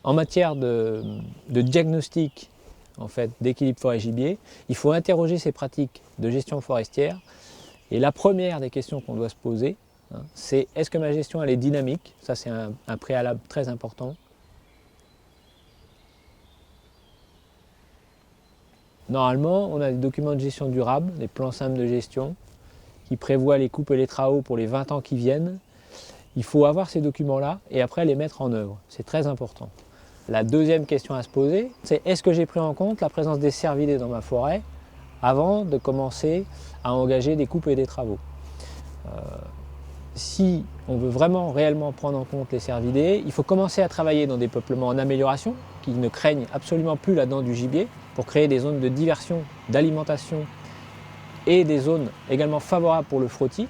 En matière de diagnostic en fait, d'équilibre forêt-gibier, il faut interroger ces pratiques de gestion forestière. Et la première des questions qu'on doit se poser, hein, c'est est-ce que ma gestion elle est dynamique? Ça c'est un préalable très important. Normalement, on a des documents de gestion durable, des plans simples de gestion, qui prévoient les coupes et les travaux pour les 20 ans qui viennent. Il faut avoir ces documents-là et après les mettre en œuvre. C'est très important. La deuxième question à se poser, c'est est-ce que j'ai pris en compte la présence des cervidés dans ma forêt avant de commencer à engager des coupes et des travaux. Si on veut vraiment réellement prendre en compte les cervidés, il faut commencer à travailler dans des peuplements en amélioration qui ne craignent absolument plus la dent du gibier pour créer des zones de diversion, d'alimentation et des zones également favorables pour le frottis.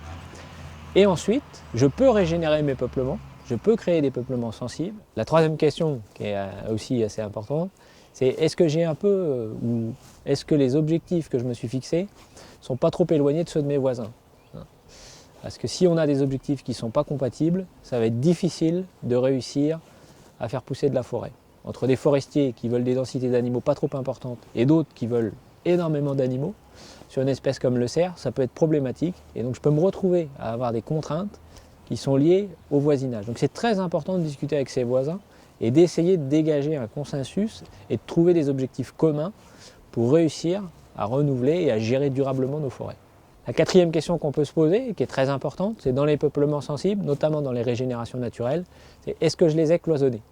Et ensuite, je peux régénérer mes peuplements, je peux créer des peuplements sensibles. La troisième question, qui est aussi assez importante, c'est est-ce que j'ai un peu, ou est-ce que les objectifs que je me suis fixés ne sont pas trop éloignés de ceux de mes voisins? Parce que si on a des objectifs qui ne sont pas compatibles, ça va être difficile de réussir à faire pousser de la forêt. Entre des forestiers qui veulent des densités d'animaux pas trop importantes et d'autres qui veulent énormément d'animaux, sur une espèce comme le cerf, ça peut être problématique. Et donc je peux me retrouver à avoir des contraintes qui sont liées au voisinage. Donc c'est très important de discuter avec ses voisins et d'essayer de dégager un consensus et de trouver des objectifs communs pour réussir à renouveler et à gérer durablement nos forêts. La quatrième question qu'on peut se poser, et qui est très importante, c'est dans les peuplements sensibles, notamment dans les régénérations naturelles, c'est est-ce que je les ai cloisonnés?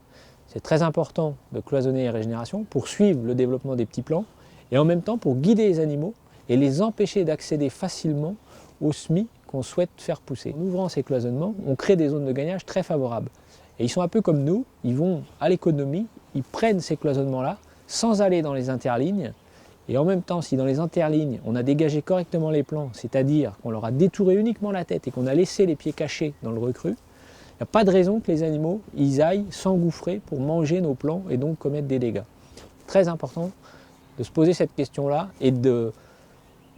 C'est très important de cloisonner les régénérations pour suivre le développement des petits plants et en même temps pour guider les animaux et les empêcher d'accéder facilement aux semis qu'on souhaite faire pousser. En ouvrant ces cloisonnements, on crée des zones de gagnage très favorables. Et ils sont un peu comme nous, ils vont à l'économie, ils prennent ces cloisonnements-là sans aller dans les interlignes. Et en même temps, si dans les interlignes, on a dégagé correctement les plants, c'est-à-dire qu'on leur a détouré uniquement la tête et qu'on a laissé les pieds cachés dans le recru, il n'y a pas de raison que les animaux ils aillent s'engouffrer pour manger nos plants et donc commettre des dégâts. Très important de se poser cette question-là et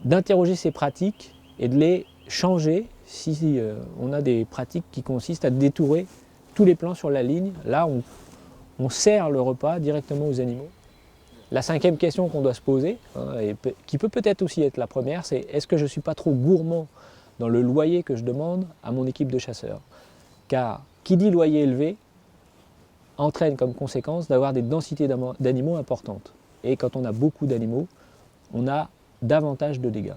d'interroger ces pratiques et de les changer si on a des pratiques qui consistent à détourer tous les plants sur la ligne. Là, on sert le repas directement aux animaux. La cinquième question qu'on doit se poser, et qui peut peut-être aussi être la première, c'est est-ce que je ne suis pas trop gourmand dans le loyer que je demande à mon équipe de chasseurs? Car qui dit loyer élevé entraîne comme conséquence d'avoir des densités d'animaux importantes. Et quand on a beaucoup d'animaux, on a davantage de dégâts.